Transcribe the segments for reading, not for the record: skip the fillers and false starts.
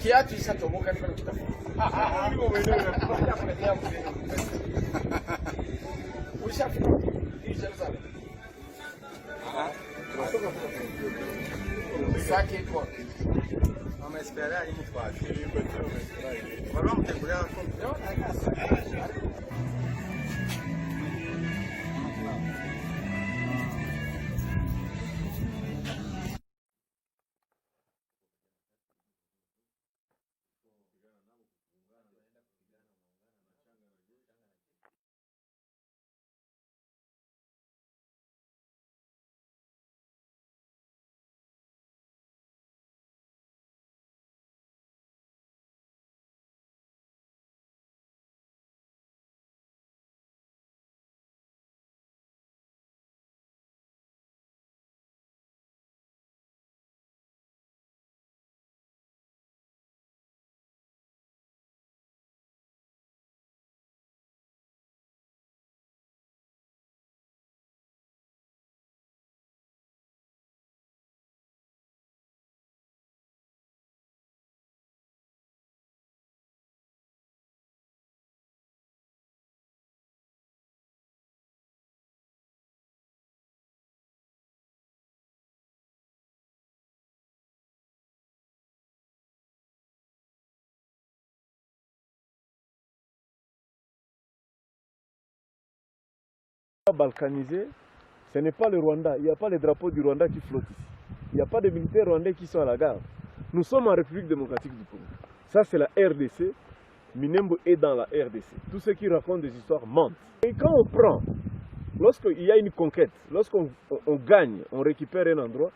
kiatu isatoboka kwa kitabu. Ushafika Jerusalem. Sake kwa. Mama espera aí muito fácil. Vamos ter mulher com. Balkanisé, ce n'est pas le Rwanda. Il n'y a pas les drapeaux du Rwanda qui flottent ici. Il n'y a pas de militaires rwandais qui sont à la gare. Nous sommes en République démocratique du Congo. Ça, c'est la RDC. Minembwe est dans la RDC. Tous ceux qui racontent des histoires mentent. Et quand on prend, lorsqu'il y a une conquête, lorsqu'on gagne, on récupère un endroit,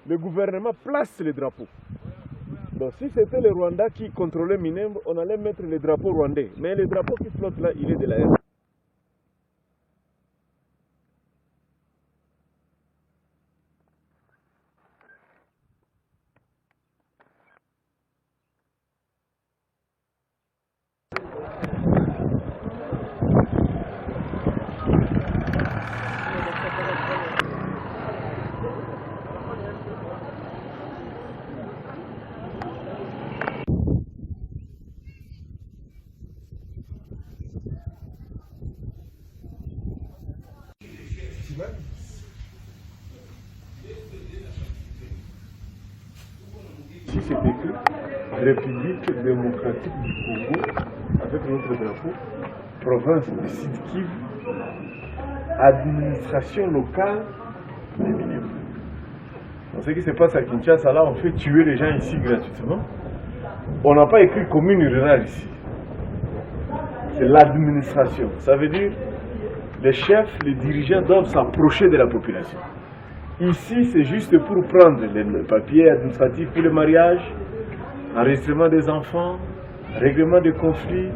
le gouvernement place les drapeaux. Donc si c'était le Rwanda qui contrôlait Minembwe, on allait mettre les drapeaux rwandais. Mais le drapeau qui flotte là, il est de la RDC. Ici c'est écrit République démocratique du Congo avec notre drapeau, province de Sud-Kivu, administration locale des Minembwe. Ce qui se passe à Kinshasa, là on fait tuer les gens ici gratuitement. On n'a pas écrit commune rurale ici. C'est l'administration. Ça veut dire les chefs, les dirigeants doivent s'approcher de la population. Ici, c'est juste pour prendre les papiers administratifs pour le mariage, enregistrement des enfants, règlement des conflits,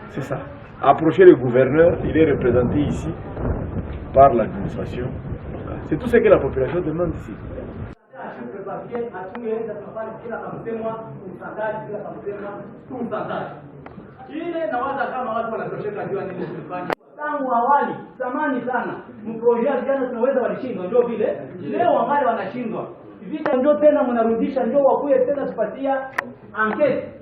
c'est ça. Approcher le gouverneur, il est représenté ici par l'administration locale. C'est tout ce que la population demande ici. Tangu awali zamani sana mprojea vijana tunaweza walishindwa, ndio vile leo wangali wanashindwa vita, ndio tena mnarudisha, ndio wakuye tena tupatia ankete,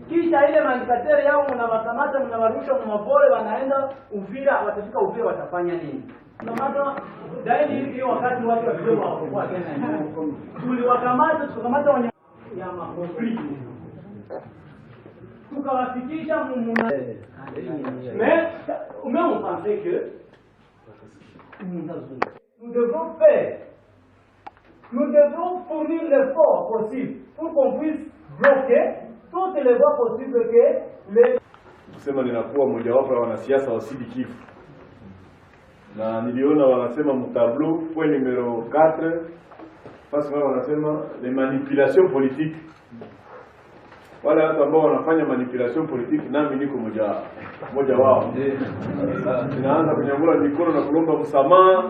kisha ile mandikateri yao mnawakamata, mnawarusha mnawapole, wanaenda Uvira, watafika Uvira watafanya nini? Ndio maana daili hiyo wakati watu wa vijana wako tena tuliwakamata, tukamata wanyama ya makonflikt tukawafikisha mumuna. Mais on pensait que nous devons fournir l'effort possible pour qu'on puisse bloquer toutes les voies possibles que les... Kusema ninakuwa mojawapo ya wanasiasa wa Sud-Kivu. Na niliona wanasema mtableau point numéro 4 parce que wanasema les manipulations politiques. Wale watu ambao wanafanya manipulation politique nami niko moja wao. Ninaanza kunyangula mikono na kulomba msamaha.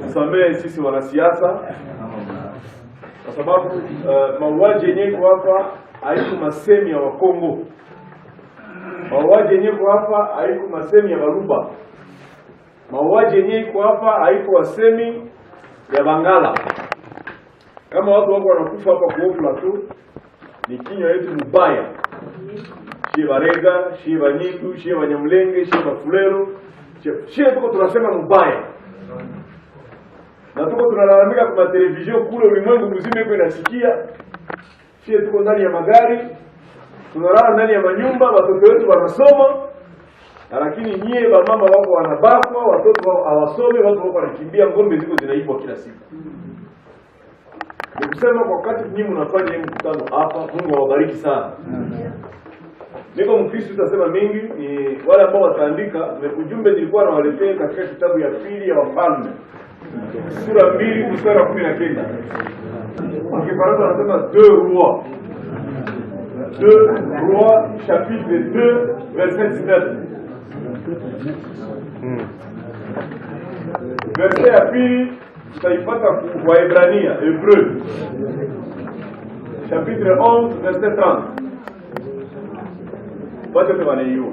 Msamehe sisi wanasiasa. Kwa sababu mauaji yenyewe hapa haiko masemi ya Wakongo. Mauaji yenyewe hapa haiko masemi ya Baruba. Mauaji yenyewe hapa haiko wasemi ya Bangala. Kama watu wako wanakufa hapa kwa plateau, ni kinywa yetu mbaya. Shie Barega, shie Banyitu, shie Banyamulenge, shie Bafulero, shie tuko tunasema mbaya. Na tuko tunalalamika kwa televisheni kule ulimwengu mzima iko inasikia. Shie tuko ndani ya magari, tunalala ndani ya manyumba, watoto wetu wanasoma. Lakini nyie mama wako wanabakwa, watoto wao hawasome, watu wako wanakimbia, ngombe ziko zinaibwa kila siku. Nikusema kwa wakati nyinyi mnafanya hii mkutano hapa, Mungu awabariki sana. Niko Mkristo tutasema mingi, ni wale ambao wataandika, ujumbe nilikuwa nawaletea katika kitabu ya pili ya Wafalme. Sura 2 mstari wa 19. Kwa Kifaransa wanasema 2 Rois. 2 Rois chapitre 2 verset 19. Verset ya pili tutaipata kwa Waebrania, Hebreu chapitre 11 verset 30. Wacha tuone hiyo.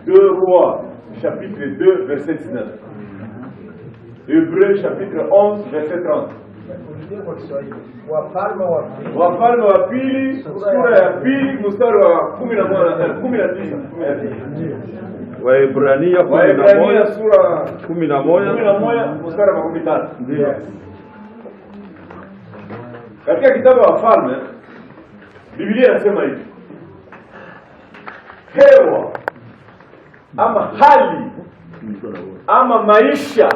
2 Rois chapitre 2 verset 19. Hebreu chapitre 11 verset 30. Wafalme wa pili sura ya pili mstari wa 19. Waebrania sura 11 mstari wa 13. Ndio. Katika kitabu wa Wafalme Biblia inasema hivi: hewa ama hali ama maisha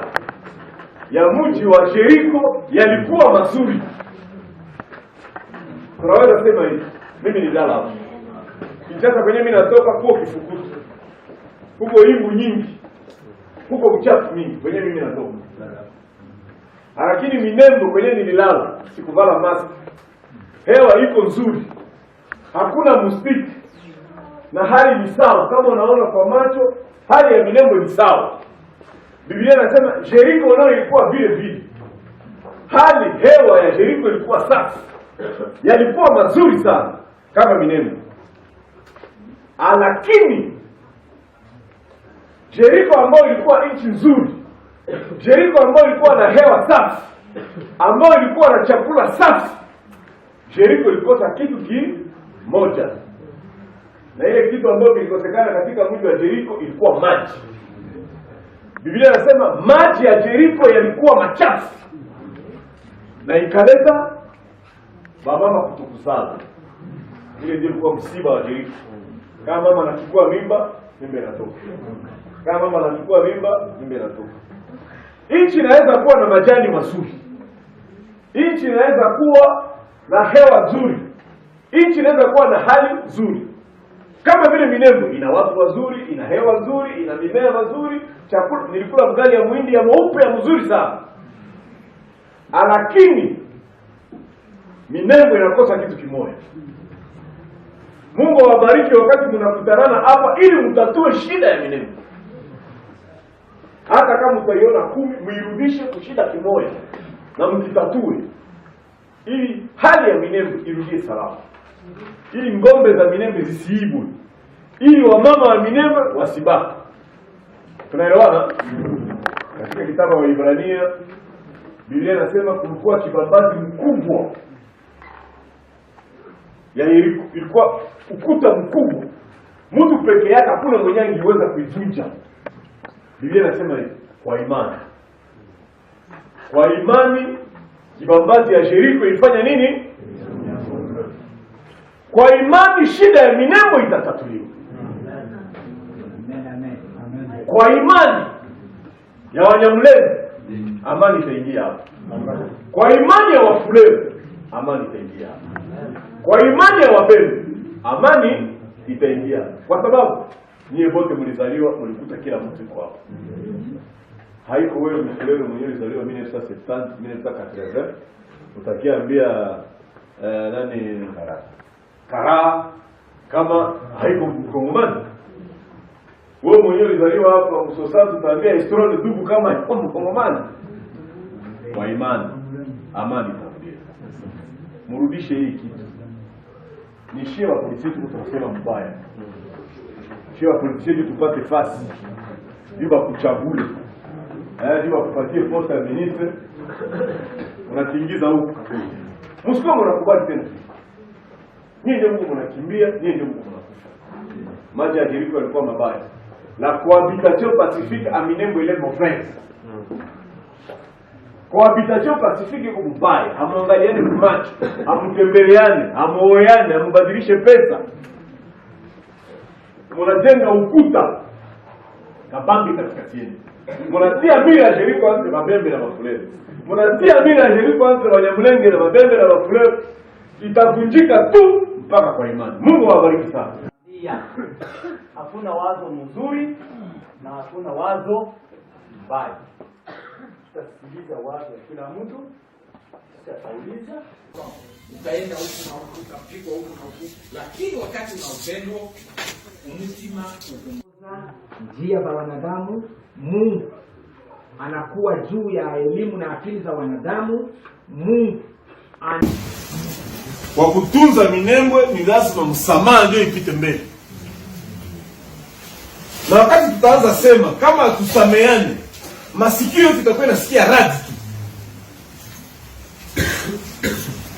ya mji wa Jericho yalikuwa mazuri. Tunaweza sema hivi, mimi nilala hapo. Kinshasa kwenye mimi natoka kwa Kifukutu. Huko imbu nyingi. Huko uchafu mingi kwenye mimi natoka. Lakini Minembo kwenye nililala, sikuvala mask. Hewa iko nzuri. Hakuna mustiki. Na hali ni sawa, kama unaona kwa macho, hali ya Minembo ni sawa. Biblia inasema Jericho nayo ilikuwa vile vile. Hali hewa ya Jericho ilikuwa safi. Yalikuwa mazuri sana kama Minembo. Lakini Jericho ambayo ilikuwa nchi nzuri, Jericho ambayo ilikuwa na hewa safi, ambayo ilikuwa na chakula safi, Jericho ilikosa kitu kimoja. Na ile kitu ambayo kilikosekana katika mji wa Jericho ilikuwa maji. Biblia inasema maji ya Jericho yalikuwa machafu. Na ikaleta mama kutukuzana. Ile ndio ilikuwa msiba wa Jericho. Kama mama anachukua mimba, mimba inatoka. Kama mama anachukua mimba, mimba inatoka. Nchi inaweza kuwa na majani mazuri. Nchi inaweza kuwa na hewa nzuri. Nchi inaweza kuwa na hali nzuri. Kama vile Minembo ina watu wazuri, ina hewa nzuri, ina mimea mazuri, chakula nilikula mgali ya muhindi ya mweupe ya mzuri sana. Lakini Minembo inakosa kitu kimoja. Mungu awabariki wakati mnakutanana hapa ili mtatue shida ya Minembo. Hata kama utaiona 10, muirudishe kushida kimoja na mkitatue ili hali ya Minembo irudie salama. Ili ngombe za Minembe zisiibwe. Ili wamama wa Minembe wasibaki. Tunaelewana? Katika kitabu wa Ibrania Biblia inasema kulikuwa kibambazi mkubwa ya Yeriko. Ilikuwa ukuta mkubwa. Mtu peke yake hakuna mwenye angeweza kuivunja. Biblia inasema hivi, kwa imani. Kwa imani kibambazi ya Yeriko ilifanya nini? Kwa imani shida ya Minembo itatatuliwa. Kwa imani ya Wanyamulenge amani itaingia hapa. Kwa imani ya Wafulero amani itaingia hapa. Kwa imani ya Wabembe amani itaingia. Kwa sababu nyie wote mlizaliwa, mlikuta kila mtu yuko hapa. Haiko wewe Mfulero mwenyewe ulizaliwa 1970, 1980, utakiambia nani Kara kama haiko Mkongomani. Wewe mwenyewe ulizaliwa hapa Msosatu, utaambia historia ndugu kama haiko Mkongomani. Kwa imani amani itakuja. Mrudishe hii kitu. Ni shewa polisi tunasema mbaya. Shewa polisi tupate fasi. Diba kuchagule. Diba kupatie posta ya ministre. Unatingiza huko. Msikomo unakubali tena. Nyinyi ndio mko mnakimbia, nyinyi ndio mko mnakufa. Maji ya Jericho yalikuwa mabaya. La cohabitation pacifique à Minembwe ile mon frère. Cohabitation pacifique iko mbaya. Hamuangaliane macho, hamtembeleane, hamuoane, hambadilishe pesa. Mnajenga ukuta kabambi katikati yenu. Mnatia mila ya Jericho entre Mabembe na Bafulero. Mnatia mila ya Jericho entre Wanyamulenge na Mabembe na Bafulero. Itavunjika tu mpaka kwa imani. Mungu awabariki sana. Hakuna wazo mzuri na hakuna wazo mbaya. Tutasikiliza wazo ya kila mtu, tutauliza, utaenda huku na huku, utapigwa huku na huku, lakini wakati una upendo, umutima njia za wanadamu, Mungu anakuwa juu ya elimu na akili za wanadamu. Mungu kwa kutunza Minembwe ni lazima msamaha ndio ipite mbele. Na wakati tutaanza sema kama tusameane, masikio tutakuwa nasikia radi tu.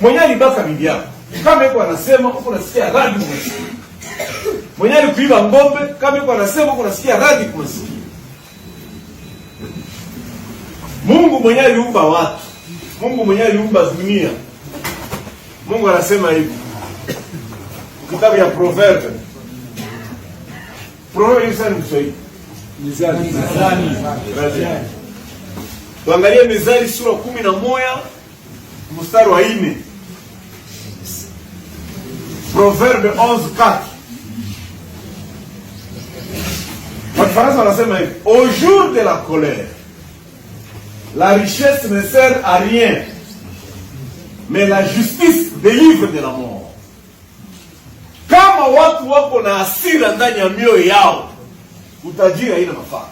Mwenye alibaka bibi yako, kama yuko anasema uko nasikia radi kumasikia. Mwenye alikuiba ngombe, kama yuko anasema uko nasikia radi kumasikia. Mungu mwenye aliumba watu, Mungu mwenye aliumba dunia, Mungu anasema hivi. Kitabu ya Proverbe. Proverbe ni sana Kiswahili. Mizani. Tuangalie Mizali sura 11 mstari wa 4. Proverbe 11:4. Kwa Kifaransa wanasema hivi. Au jour de la colère, la richesse ne sert à rien, mais la justice délivre de la mort. Kama watu wako na hasira ndani ya mioyo yao, utajiri haina mafaa.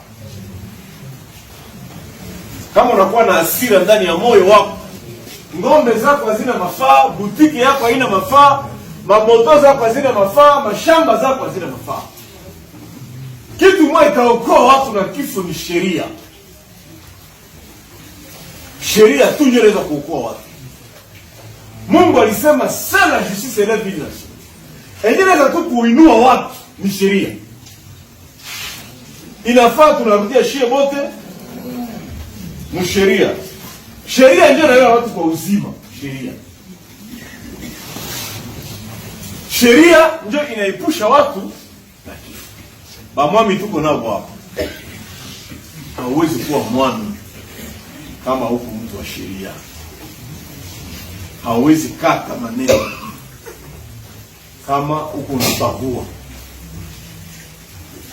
Kama unakuwa na hasira ndani ya moyo wako, ngombe zako hazina mafaa, butiki yako haina mafaa, mamoto zako hazina mafaa, mashamba zako hazina mafaa. Kitu moja itaokoa watu na kifo ni sheria. Sheria tu ndio inaweza kuokoa watu. Mungu alisema sana justice élève une nation. Inaweza tu kuinua watu ni sheria. Inafaa tunarudia shie bote ni sheria. Sheria ndio inaweka watu kwa uzima, sheria. Sheria ndio inaepusha watu na kifo. Bamwami tuko nao hapo. Hauwezi kuwa mwami kama huko mtu wa sheria. Hauwezi kata maneno kama huko unabagua.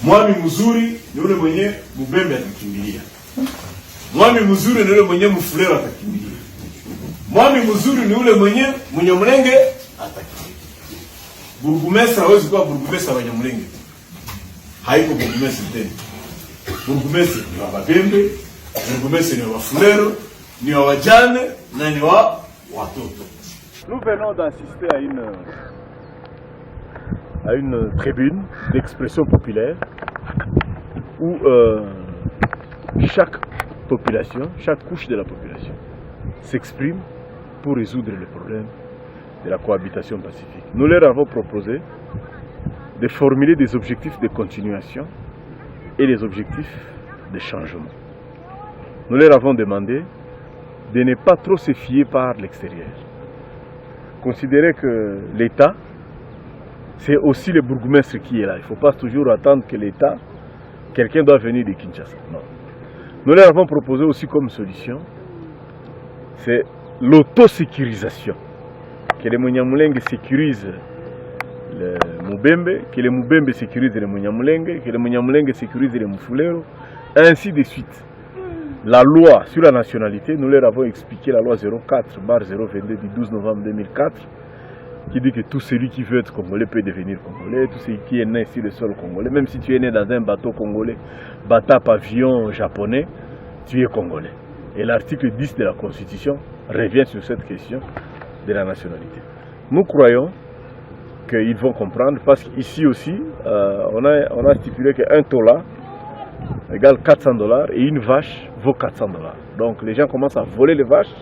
Mwami mzuri ni yule mwenye Mubembe atakimbilia. Mwami mzuri ni yule mwenye Mfulero atakimbilia. Mwami mzuri ni yule mwenye Munyamulenge atakimbilia. Burugumestre hawezi kuwa burugumestre wa Nyamulenge. Haiko burugumestre tena. Burugumestre ni wa Mabembe, burugumestre ni wa Mfulero, ni wa wajane na ni wa watoto. Nous venons d'assister à une tribune d'expression populaire où chaque population, chaque couche de la population s'exprime pour résoudre le problème de la cohabitation pacifique. Nous leur avons proposé de formuler des objectifs de continuation et des objectifs de changement. Nous leur avons demandé de ne pas trop se fier par l'extérieur. Considérer que l'État, c'est aussi le bourgmestre qui est là. Il ne faut pas toujours attendre que l'État, quelqu'un doit venir de Kinshasa. Non. Nous leur avons proposé aussi comme solution, c'est l'autosécurisation. Que les Munyamulenge sécurisent le Mubembe, que les Mubembe sécurisent les Munyamulenge, que les Munyamulenge sécurisent les Mufulero, ainsi de suite. La loi sur la nationalité, nous leur avons expliqué la loi 04/022 du 12 novembre 2004, qui dit que tout celui qui veut être congolais peut devenir congolais, tout celui qui est né sur le sol congolais, même si tu es né dans un bateau congolais, bateau pavillon japonais, tu es congolais. Et l'article 10 de la Constitution revient sur cette question de la nationalité. Nous croyons qu'ils vont comprendre, parce qu'ici aussi, on a stipulé qu'un tola égale $400 et une vache vaut $400. Donc les gens commencent à voler les vaches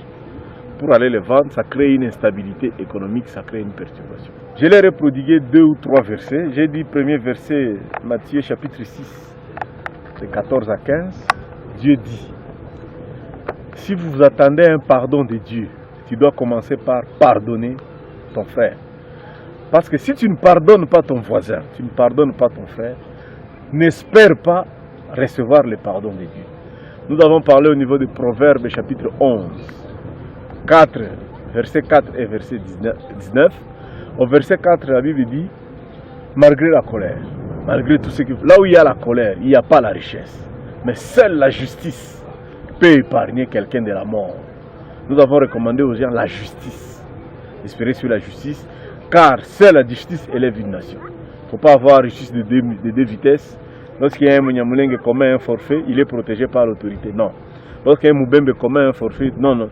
pour aller les vendre, ça crée une instabilité économique, ça crée une perturbation. Je leur ai prodigué 2 ou 3 versets. J'ai dit, premier verset, Matthieu chapitre 6, de 14 à 15. Dieu dit, si vous attendez un pardon de Dieu, tu dois commencer par pardonner ton frère. Parce que si tu ne pardonnes pas ton voisin, tu ne pardonnes pas ton frère, n'espère pas recevoir le pardon de Dieu. Nous avons parlé au niveau de Proverbes chapitre 11, 4, verset 4 et verset 19. Au verset 4, la Bible dit, malgré la colère, malgré tout ce qui... Là où il y a la colère, il n'y a pas la richesse. Mais seule la justice peut épargner quelqu'un de la mort. Nous avons recommandé aux gens la justice. Espérer sur la justice, car seule la justice élève une nation. Il ne faut pas avoir justice de deux vitesses. Lorsqu'il y a un Munyamulenge commet un forfait, il est protégé par l'autorité. Non. Lorsqu'il y a un Mubembe commet un forfait, non.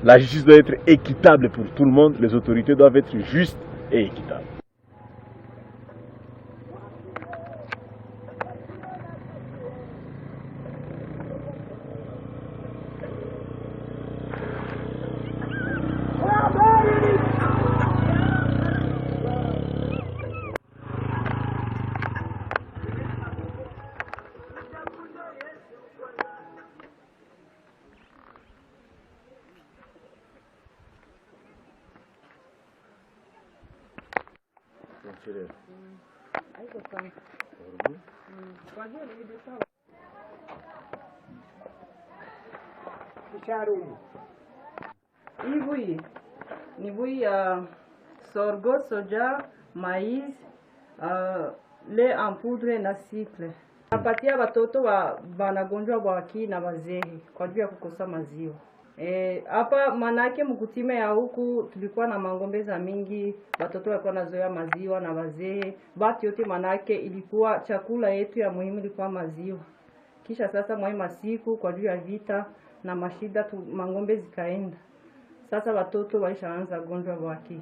La justice doit être équitable pour tout le monde. Les autorités doivent être justes et équitables. Hii ni bui ya sorgho, soja, mais, le en poudre na cycle. Napatia watoto wanagonjwa bwaki na wazee kwa juu ya kukosa maziwa. Hapa manake mkutime ya huku tulikuwa na mangombeza mingi, watoto walikuwa nazoea maziwa na wazee. Bati yote manake ilikuwa chakula yetu ya muhimu ilikuwa maziwa. Kisha sasa mwa siku kwa juu ya vita na mashida mangombe zikaenda. Sasa watoto waishaanza gonjwa bwaki.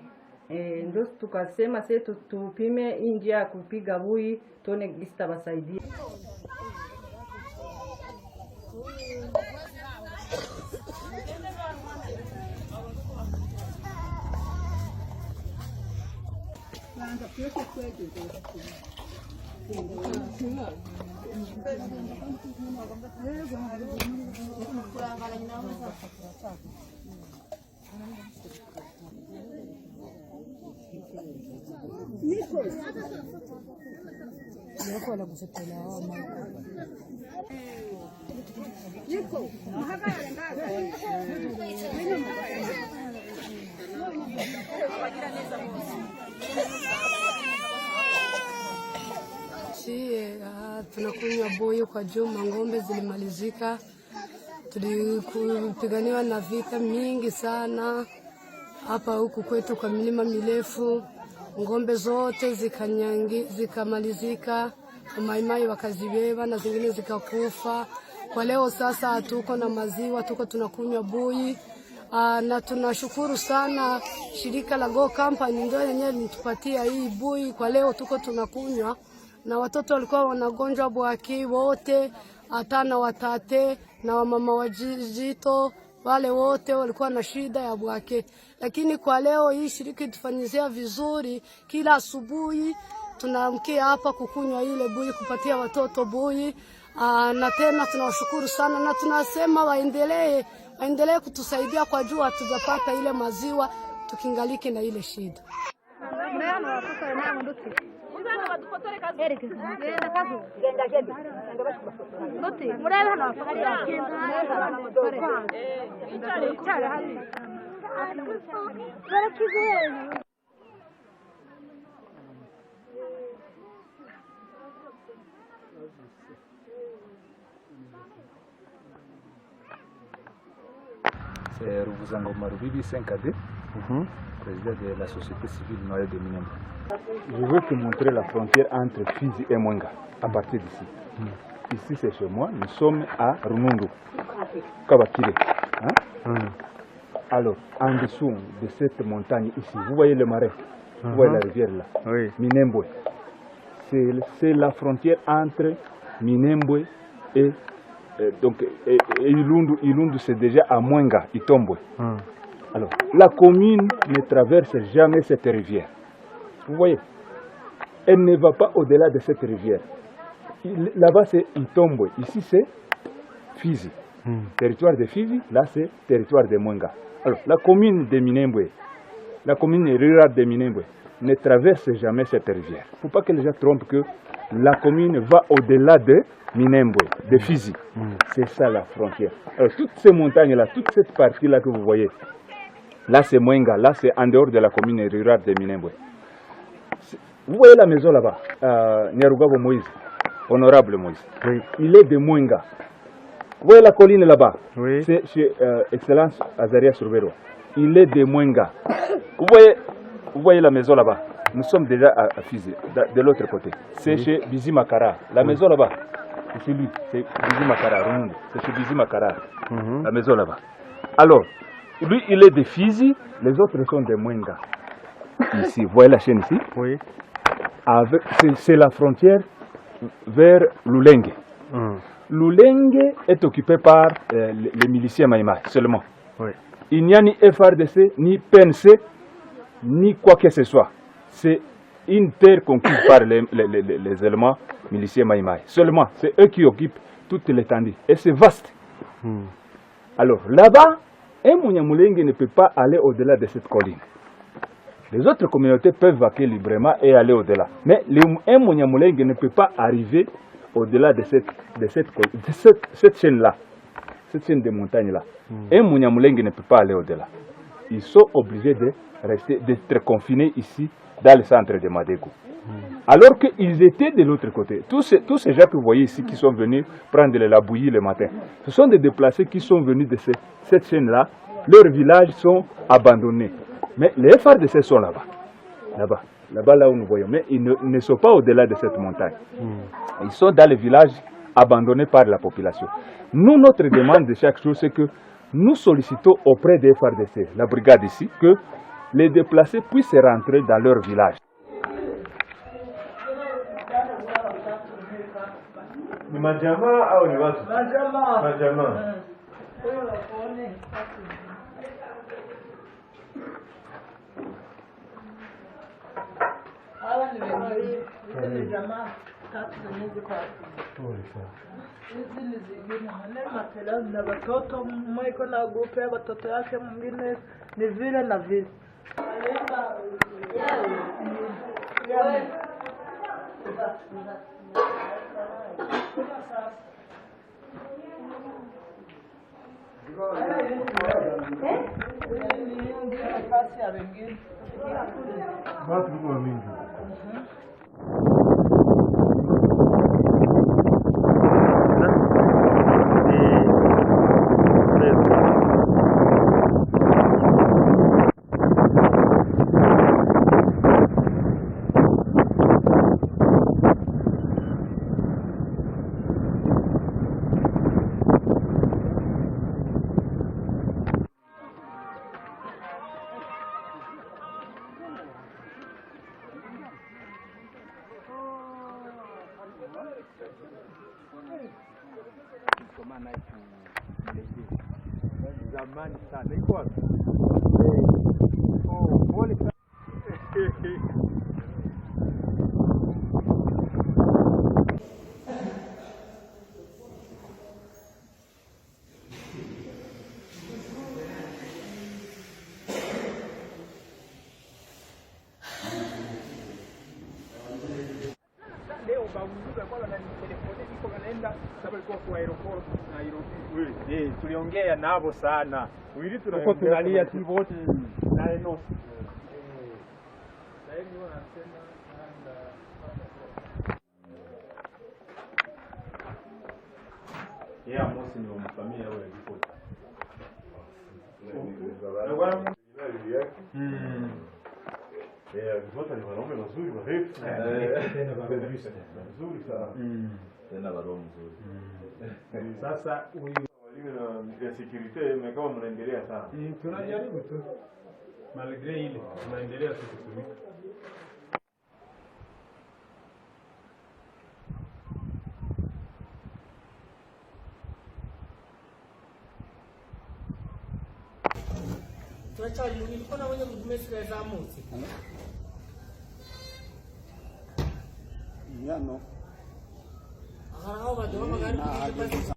Ndio tukasema sasa tupime njia ya kupiga bui tuone gista basaidia. Tunakunywa boyo kwa juma, ngombe zilimalizika. Tulipiganiwa na vita mingi sana hapa huku kwetu kwa milima mirefu. Ngombe zote zikamalizika, maimai wakazibeba na zingine zikakufa. Kwa leo sasa hatuko na maziwa, tuko tunakunywa bui. Na tunashukuru sana shirika la Go Company ndio yenyewe litupatia hii bui. Kwa leo tuko tunakunywa, na watoto walikuwa wanagonjwa bwaki wote, hata na watate na wamama wajizito wale wote walikuwa na shida ya bwaki. Lakini kwa leo hii shirika itufanyizia vizuri, kila asubuhi tunaamkia hapa kukunywa ile bui, kupatia watoto bui. Na tena tunawashukuru sana na tunasema waendelee kutusaidia kwa juu hatujapata ile maziwa tukingaliki na ile shida. C'est Ruvuzango Marubibi 5AD, président de la société civile noyée de Minembwe. Je veux te montrer la frontière entre Fizi et Mwenga, à partir d'ici. Ici c'est chez moi, nous sommes à Runundu, Kabakire. Alors, en dessous de cette montagne ici, vous voyez le marais, vous voyez la rivière là, Minembwe. C'est la frontière entre Minembwe et Ilundu c'est déjà à Mwenga, Itombwe. Alors, la commune ne traverse jamais cette rivière. Vous voyez, elle ne va pas au-delà de cette rivière. Là-bas, c'est Itombwe. Ici, c'est Fizi. Territoire de Fizi, là, c'est territoire de Mwenga. Alors, la commune de Minembwe, la commune rurale de Minembwe, ne traverse jamais cette rivière. Il ne faut pas que les gens trompent que la commune va au-delà de Minembwe, de Fizi. C'est ça la frontière. Alors, toutes ces montagnes-là, toute cette partie-là que vous voyez, là, c'est Mwenga, là, c'est en dehors de la commune rurale de Minembwe. Vous voyez la maison là-bas, Nyarugabo Moïse, honorable Moïse. Oui. Il est de Mwenga. Vous voyez la colline là-bas, oui. C'est chez Excellence Azaria Surbero. Il est de Mwenga. Vous voyez la maison là-bas. Nous sommes déjà à Fizi, de l'autre côté. C'est chez Bizi Makara. La maison là-bas, c'est lui, c'est Bizi Makara. C'est chez Bizi Makara, la maison là-bas. Alors, lui, il est de Fizi, les autres sont de Mwenga. Ici, vous voyez la chaîne ici? Oui. C'est la frontière vers Lulenge. Lulenge est occupé par les miliciens Maïmaï seulement. Oui. Il n'y a ni FRDC, ni PNC, ni quoi que ce soit. C'est une terre conquise par les éléments miliciens Maïmaï. Seulement, c'est eux qui occupent toute l'étendue. Et c'est vaste. Alors, là-bas, un Munyamulenge ne peut pas aller au-delà de cette colline. Les autres communautés peuvent vaquer librement et aller au-delà. Mais un Munyamulenge ne peut pas arriver au-delà de cette chaîne-là, cette chaîne de montagnes-là. Un Munyamulenge ne peut pas aller au-delà. Ils sont obligés d'être confinés ici, dans le centre de Madego. Alors qu'ils étaient de l'autre côté. Tous ces gens que vous voyez ici qui sont venus prendre la bouillie le matin, ce sont des déplacés qui sont venus de cette chaîne-là. Leurs villages sont abandonnés. Mais les FARDC sont là-bas. Là où nous voyons. Mais ils ne sont pas au-delà de cette montagne. Ils sont dans les villages abandonnés par la population. Nous, notre demande de chaque jour, c'est que nous sollicitons auprès des FARDC, la brigade ici, que les déplacés puissent rentrer dans leur village. Ni majamaa au ni watu? Majamaa. Hawa ni wengine jamaa tatu zenye kwa hizi ni zingine matela na watoto, mmoja na grupu ya watoto yake, mwingine ni vile na vile. Watu kwa mingi. Zamani sana iko wapi? Pole sana. Leo baunduka kwa na telefoni niko kanaenda sababu ilikuwa kwa aeroport Nairobi. Tuliongea nabo sana. Wili tunalia tu wote na eno. Sasa hivi wanasema Yeah, mosi ni mfamia wewe ripoti. Ripoti ni wanaume wazuri warefu. Tena warefu. Nzuri sana. Tena waroho mzuri. Sasa huyu walimu na security mmekuwa mnaendelea sana. Tunajaribu tu. Malgré ile tunaendelea tu kutumika. Tunachali nilikuwa na wenye mtumesi za mosi.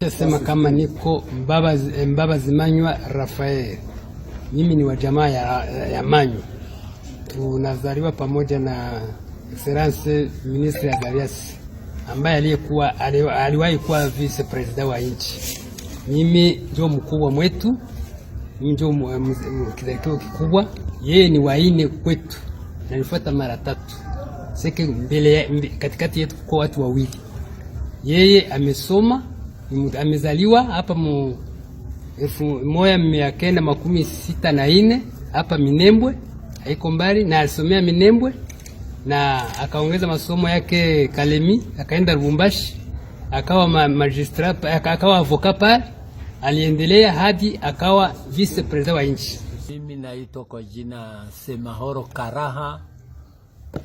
Sema kama niko Mbabazi Manywa Rafael. Mimi ni wa jamaa ya Manywa. Tunazaliwa pamoja na Excellence Ministre Azarias ambaye aliwahi kuwa vice president wa nchi. Mimi ndio mkubwa mwetu, mimi ndio kidarakio kikubwa, yeye ni waine kwetu na nifuata mara 3. Seke mbele katikati yetu kwa watu wawili. Yeye amesoma, amezaliwa hapa mu 1964 hapa Minembwe, haiko mbali, na alisomea Minembwe na akaongeza masomo yake Kalemi, akaenda Lubumbashi, akawa magistrat, akawa avocat pale, aliendelea hadi akawa vice president wa nchi. Mimi naitwa kwa jina Semahoro Karaha,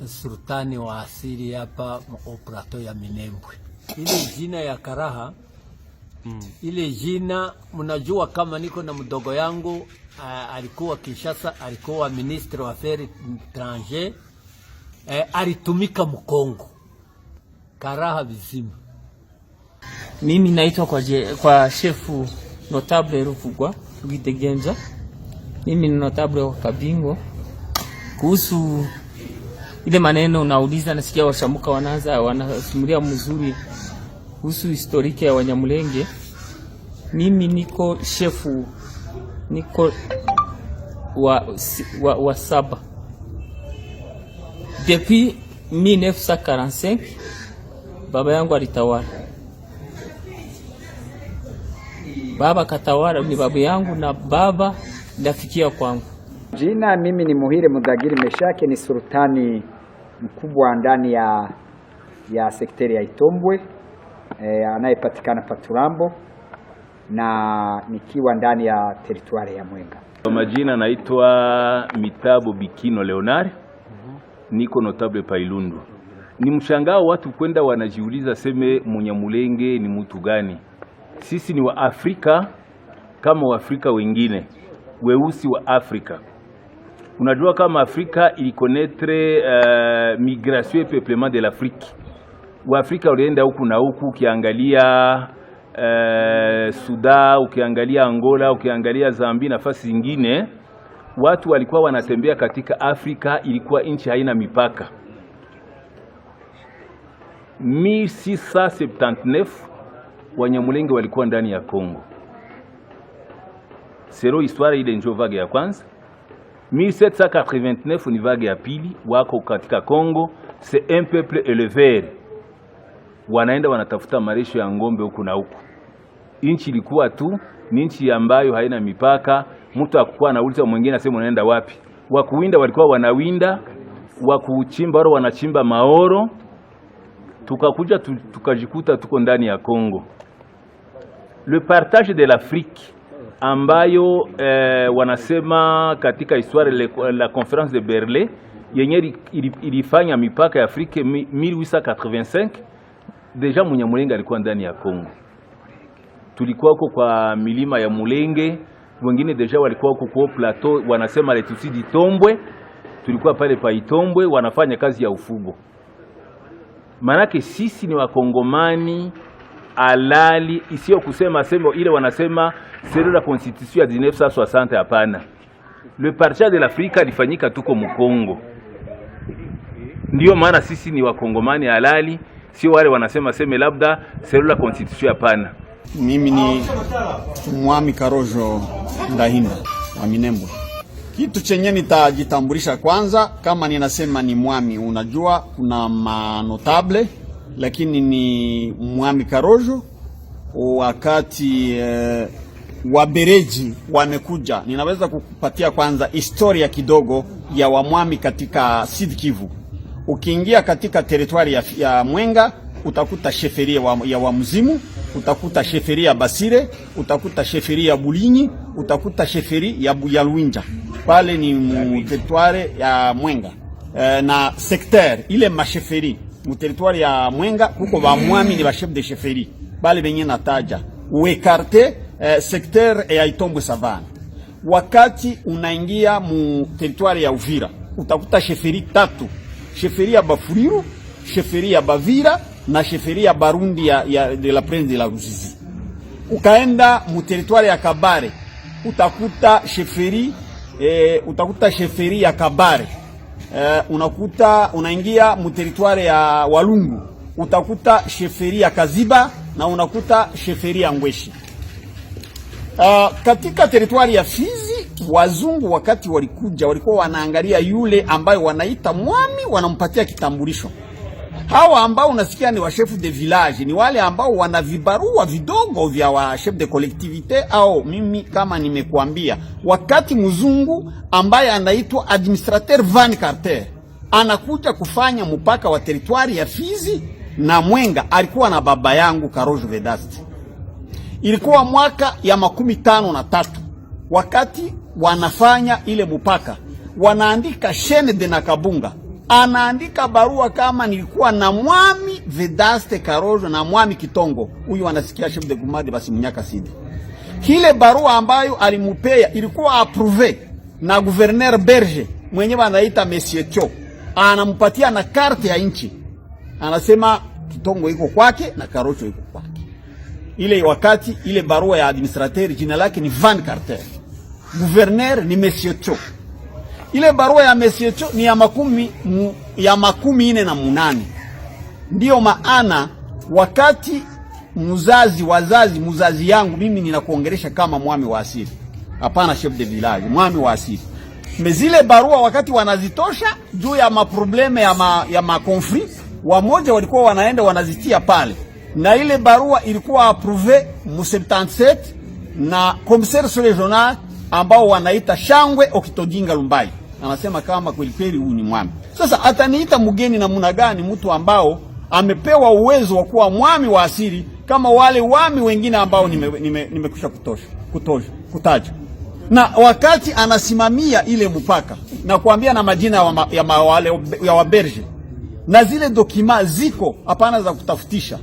sultani wa asili hapa operato ya Minembwe. Ile jina ya Karaha, ile jina mnajua kama niko na mdogo yangu alikuwa Kinshasa, alikuwa ministre wa affaires étrangères, alitumika Mkongo. Karaha bizima. Mimi naitwa kwa chefu notable Ruvugwa Rugitegenza. Mimi ni notable wa Kabingo. Kuhusu ile maneno unauliza, nasikia washamuka wanasimulia mzuri kuhusu historiki ya Wanyamulenge. Mimi niko chefu, niko wa saba. Depuis 1945 baba yangu alitawala. Baba katawala, ni babu yangu na baba ndafikia kwangu. Jina mimi ni Muhire Mudagiri Meshake, ni sultani mkubwa ndani ya sekteri ya Itombwe anayepatikana Paturambo, na nikiwa ndani ya teritwari ya Mwenga. Kwa majina naitwa Mitabo Bikino Leonard. Niko notable Pailundu. Ni mshangao watu kwenda wanajiuliza seme Munyamulenge ni mtu gani? Sisi ni wa Afrika kama Waafrika wengine, weusi wa Afrika. Unajua kama Afrika ilikonnetre migration et peuplement de l'Afrique. Waafrika walienda huku na huku, ukiangalia Sudan, ukiangalia Angola, ukiangalia Zambia, nafasi zingine, watu walikuwa wanatembea katika Afrika, ilikuwa nchi haina mipaka. 1679 Wanyamulenge walikuwa ndani ya Kongo. Sero histoire ile ndio vague ya kwanza. 1789 ni vague ya pili, wako katika Kongo. C'est un peuple éleveur. Wanaenda wanatafuta marisho ya ngombe huku na huku. Nchi ilikuwa tu ni nchi ambayo haina mipaka. Mtu akukua anauliza mwingine asema unaenda wapi. Wakuwinda walikuwa wanawinda, wakuchimba wao wanachimba maoro. Tukakuja tukajikuta tuko ndani ya Kongo. Le partage de l'Afrique ambayo wanasema katika histoire la conférence de Berlin yenye ilifanya mipaka ya Afrika 1885, deja Munyamulenge alikuwa ndani ya Kongo. Tulikuwa huko kwa milima ya Mulenge, wengine deja walikuwa huko kwa plateau wanasema le Tutsi d'Itombwe. Tulikuwa pale pa Itombwe wanafanya kazi ya ufugo. Manake sisi ni wakongomani alali, isiyo kusema sema ile wanasema c'est la constitution ya 1960, hapana. Le partage de l'Afrique ilifanyika tuko Mkongo. Ndio maana sisi ni wakongomani halali, sio wale wanasema sema labda c'est la constitution, hapana. Mimi ni Mwami Karojo Ndahinda wa Minembwe. Kitu chenye nitajitambulisha kwanza, kama ninasema ni mwami, unajua kuna manotable, lakini ni Mwami Karojo. Wakati wabereji wamekuja, ninaweza kukupatia kwanza historia kidogo ya wamwami katika Sud Kivu. Ukiingia katika teritwari ya Mwenga utakuta sheferia ya Wamzimu, utakuta sheferia ya Basire, utakuta sheferia ya Bulinyi, utakuta sheferia ya Luinja. Pale ni teritwari ya Mwenga. Na secteur ile masheferi mu teritwari ya Mwenga kuko ba mwami ni ba chef de chefferie bale benye nataja uekarte secteur ya Itombwe Savana. Wakati unaingia mu teritwari ya Uvira utakuta sheferi 3, sheferi ya Bafuriru, sheferi ya Bavira na sheferi ya Barundi de la Prince de la Ruzizi. Ukaenda mu territoire ya Kabare utakuta sheferi ya Kabare. Unaingia mu territoire ya Walungu utakuta sheferi ya Kaziba na unakuta sheferi ya Ngweshi. Katika territoire ya Fizi, wazungu wakati walikuja walikuwa wanaangalia yule ambaye wanaita mwami, wanampatia kitambulisho. Hawa ambao unasikia ni wa chef de village ni wale ambao wana vibarua vidogo vya wa chef de collectivité, au mimi kama nimekuambia, wakati mzungu ambaye anaitwa administrateur Van Carter anakuja kufanya mpaka wa territoire ya Fizi na Mwenga, alikuwa na baba yangu Karojo Vedaste. Ilikuwa mwaka ya 53 wakati wanafanya ile mpaka, wanaandika Shene de Nakabunga anaandika barua kama nilikuwa na mwami Vedaste Karojo na mwami Kitongo, huyu anasikia chef de gumadi basi Munyaka Sidi. Hile barua ambayo alimupea ilikuwa approuvé na gouverneur Berger mwenyewe anaita Monsieur Cho, anampatia na karte ya nchi, anasema Kitongo iko kwake na Karojo iko kwake. Ile wakati ile barua ya administrateur jina lake ni Van Carter, gouverneur ni Monsieur Cho. Ile barua ya Monsieur Cho ni ya 48. Ndiyo maana wakati muzazi yangu mimi ninakuongelesha kama mwami wa asili, hapana chef de village, mwami wa asili. Mezile barua wakati wanazitosha juu ya maprobleme ya makonflit, wamoja walikuwa wanaenda wanazitia pale, na ile barua ilikuwa approuvé mu 77 na commissaire regional ambao wanaita Shangwe Okitodinga Lumbai. Anasema kama kweli huyu ni mwami. Sasa ataniita mgeni namna gani mtu ambao amepewa uwezo wa kuwa mwami wa asili kama wale wami wengine ambao nimekusha kutaja. Na wakati anasimamia ile mpaka na kuambia na majina ya waberge na zile dokima ziko hapana za kutafutisha.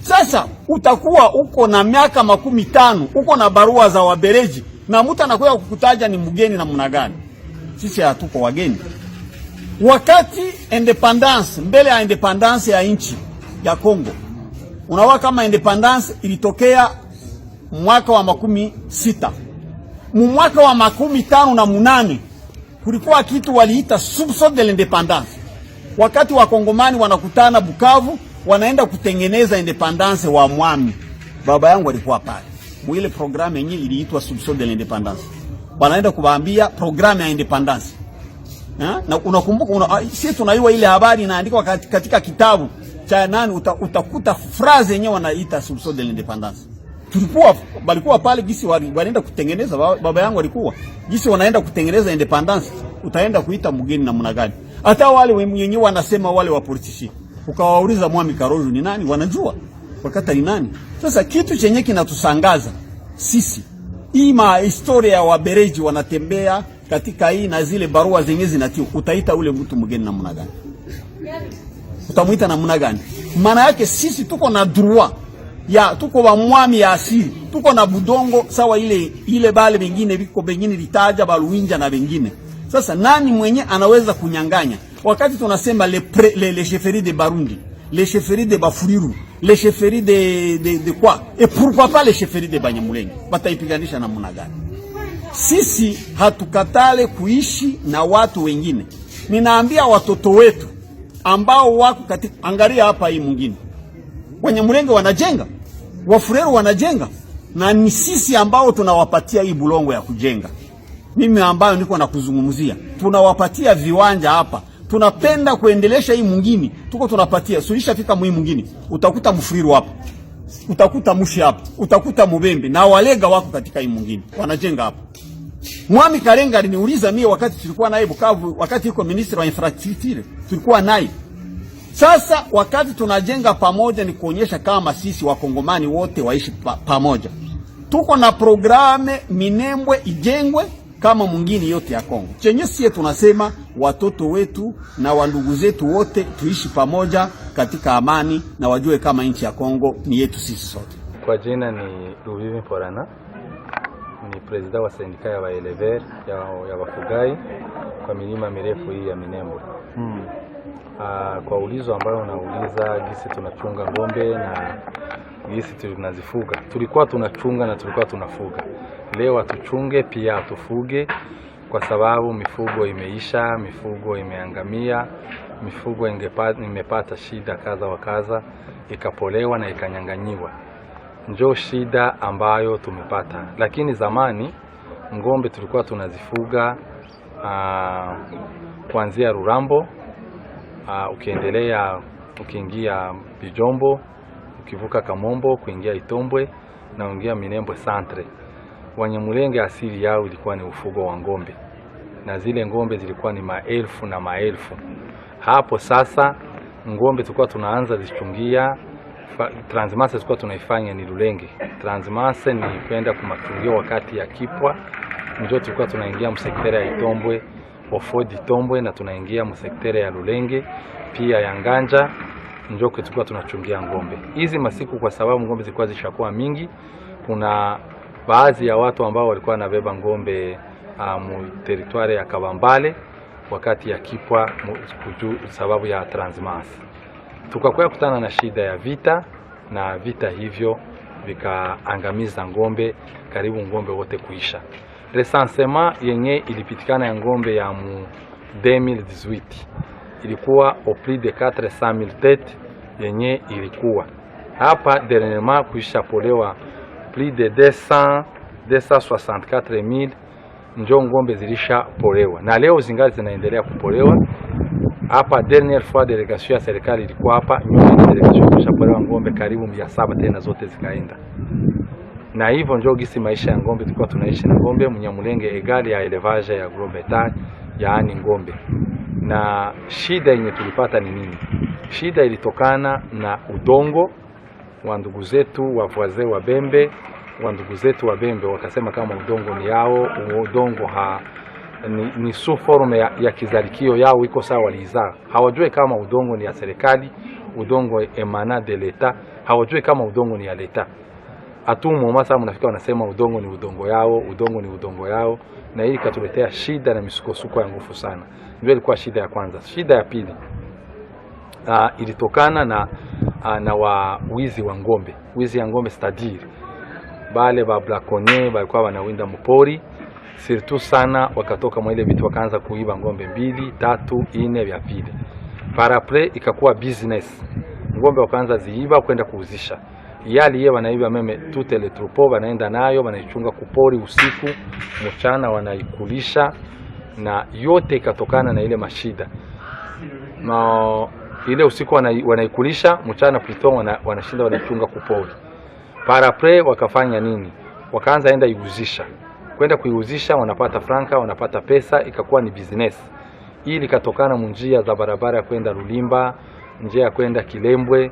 Sasa utakuwa uko na miaka 15 uko na barua za wabereji na mtu anakuja kukutaja ni mgeni namna gani? Sisi hatuko wageni. Wakati independence, mbele ya independence ya nchi ya Kongo, unaona kama independence ilitokea mwaka wa 16. Mwaka wa 58 kulikuwa kitu waliita soubsaut de l'independance. Wakati wa Kongomani wanakutana Bukavu, wanaenda kutengeneza independence wa mwami. Baba yangu alikuwa pale. Mwile programu yenyewe iliitwa soubsaut de l'independance. Wanaenda kuwaambia programu ya independence. Na unakumbuka sisi tunaiwa ile habari inaandikwa katika kitabu cha nani, utakuta phrase yenyewe wanaita soubsaut de l'independance. Balikuwa pale gisi wanaenda kutengeneza, baba yangu alikuwa gisi wanaenda kutengeneza independence, utaenda kuita mgeni namna gani? Hata wale wenyewe wanasema wale wa politici, ukawauliza mwami Karojo ni nani, wanajua wakati ni nani. Sasa kitu chenye kinatusangaza sisi, hii historia ya wabereji wanatembea katika hii na zile barua zenyewe zinatiu, utaita ule mtu mgeni namna gani? Utamuita namna gani? Maana yake sisi tuko na droit ya tuko wa mwami ya asili, tuko na budongo sawa ile bale bengine biko bengine litaja baluinja na bengine. Sasa nani mwenye anaweza kunyanganya? Wakati tunasema les chefferies de Barundi, les chefferies de Bafuriru, les chefferies de quoi? Et pourquoi pas les chefferies de Banyamulenge? Bataipiganisha namna gani? Sisi hatukatale kuishi na watu wengine. Ninaambia watoto wetu ambao wako katika, angalia hapa hii mwingine, Wanyamulenge wanajenga, Wafureru wanajenga, na ni sisi ambao tunawapatia hii bulongo ya kujenga. Mimi ambayo niko na kuzungumzia, tunawapatia viwanja hapa. Tunapenda kuendelesha hii mwingine, tuko tunapatia. Sulisha fika mwi mwingine, utakuta Mfuriru hapa, utakuta Mushi hapa, utakuta Mubembe na Walega wako katika hii mwingine wanajenga hapa. Mwami Karenga aliniuliza mimi wakati tulikuwa naye Bukavu, wakati yuko minister wa infrastructure, tulikuwa naye. Sasa wakati tunajenga pamoja ni kuonyesha kama sisi wakongomani wote waishi pamoja. Tuko na programe Minembwe ijengwe kama mwingine yote ya Kongo. Chenye sisi tunasema watoto wetu na wandugu zetu wote tuishi pamoja katika amani na wajue kama nchi ya Kongo ni yetu sisi sote. Kwa jina ni Luvivi Mporana, ni president wa sindika ya waelever ya wafugai kwa milima mirefu hii ya Minembwe. Kwa ulizo ambayo unauliza gisi tunachunga ng'ombe na gisi tunazifuga, tulikuwa tunachunga na tulikuwa tunafuga. Leo hatuchunge pia hatufuge, kwa sababu mifugo imeisha, mifugo imeangamia, mifugo imepata shida kaza wa kaza, ikapolewa na ikanyanganyiwa. Njoo shida ambayo tumepata. Lakini zamani ng'ombe tulikuwa tunazifuga kuanzia Rurambo, ukiendelea ukiingia Bijombo, ukivuka Kamombo kuingia Itombwe na uingia Minembwe Centre. Wanyamulenge asili yao ilikuwa ni ufugo wa ng'ombe, na zile ng'ombe zilikuwa ni maelfu na maelfu. Hapo sasa ng'ombe tulikuwa tunaanza zichungia, transmase tulikuwa tunaifanya ni Lulenge. Transmase ni kwenda kumachungio wakati ya kipwa, njoo tulikuwa tunaingia msektere ya Itombwe, Ofodi Itombwe, na tunaingia msektere ya Lulenge pia ya Nganja, njoo tulikuwa tunachungia ng'ombe. Hizi masiku kwa sababu ng'ombe zilikuwa zishakuwa mingi, kuna baadhi ya watu ambao walikuwa wanabeba ng'ombe mu territoire ya Kabambale wakati ya kipwa sababu ya transmase. Tukakuwa kutana na shida ya vita, na vita hivyo vikaangamiza ng'ombe, karibu ng'ombe wote kuisha. Recensement yenye ilipitikana ya ng'ombe ya mu 2018 ilikuwa au plus de 400,000 têtes yenye ilikuwa hapa dernièrement kuisha polewa plus de 264,000 njo ng'ombe zilisha polewa, na leo zingali zinaendelea kupolewa. Hapa dernière fois delegation ya serikali ilikuwa hapa, nyuma delegation ilishapolewa ng'ombe karibu 700 tena zote zikaenda. Na hivyo njo gisi maisha ya ng'ombe tulikuwa tunaishi na ng'ombe Mnyamulenge egali ya elevage ya gros bétail, yaani ng'ombe. Na shida yenye tulipata ni nini? Shida ilitokana na udongo wa ndugu zetu wa voisin wa Bembe. Wa ndugu zetu wa Bembe wakasema kama udongo ni yao, udongo ni sous forme ya kizalikio yao, iko sawa walizaa. Hawajui kama udongo ni ya serikali, udongo emana de l'etat, hawajui kama udongo ni ya l'etat. Atumo masa mnafika wanasema udongo ni udongo yao, udongo ni udongo yao, na hili katuletea shida na misukosuko ya nguvu sana. Ndio ilikuwa shida ya kwanza. Shida ya pili ilitokana na wizi wa ng'ombe. Wizi ya ng'ombe stadiri. Bale ba braconnier balikuwa wanawinda mpori, surtout sana wakatoka mwa ile vitu wakaanza kuiba ng'ombe 2, 3, 4 vya vile. Parapre ikakuwa business. Ng'ombe wakaanza ziiba kwenda kuuzisha. Yali yeye wanaiba meme toute le troupeau, wanaenda nayo wanaichunga kupori usiku, mchana wanaikulisha, na yote ikatokana na ile mashida. Na ile usiku wanaikulisha, mchana plutôt wanashinda wanaichunga kupori. Parapre wakafanya nini? Wakaanza enda iuzisha. Kwenda kuiuzisha wanapata franka, wanapata pesa, ikakuwa ni business. Ili katokana munjia za barabara kwenda Lulimba, njia kwenda Kilembwe,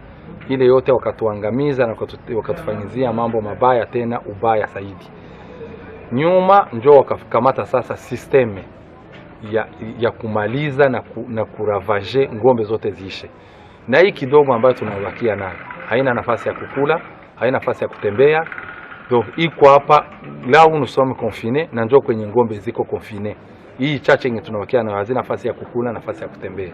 ile yote wakatuangamiza na wakatufanyizia mambo mabaya, tena ubaya zaidi. Nyuma njoo wakakamata sasa systeme ya kumaliza na kuravaje ng'ombe zote ziishe. Na hii kidogo ambayo tunabakia nayo haina nafasi ya kukula, haina nafasi ya kutembea. Donc iko hapa là où nous sommes confinés, na njoo kwenye ng'ombe ziko confinés. Hii chache yenye tunabakia nayo hazina nafasi ya kukula, nafasi ya kutembea.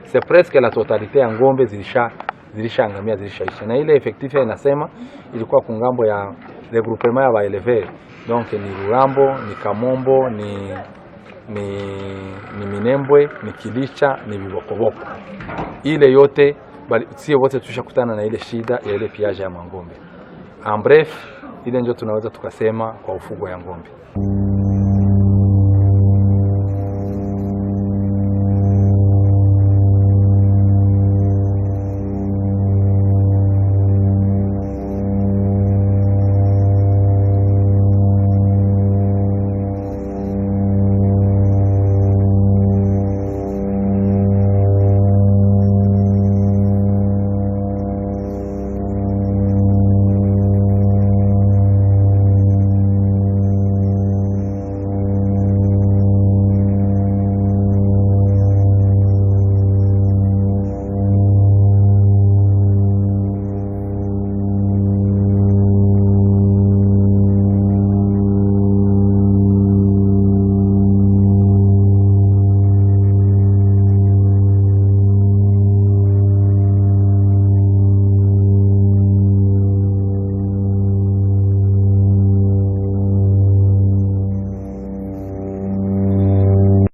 C'est presque la totalité ya ng'ombe zilishaangamia, zilishaisha. Na ile effectif inasema ilikuwa kungambo ya regroupement ya baelever. Donc ni Rurambo, ni Kamombo, ni Minembwe, ni Kilicha, ni Bibokoboko. Ile yote sio wote tushakutana na ile shida ya ile piaje ya ng'ombe. En bref, ile ndio tunaweza tukasema kwa ufugo ya ng'ombe.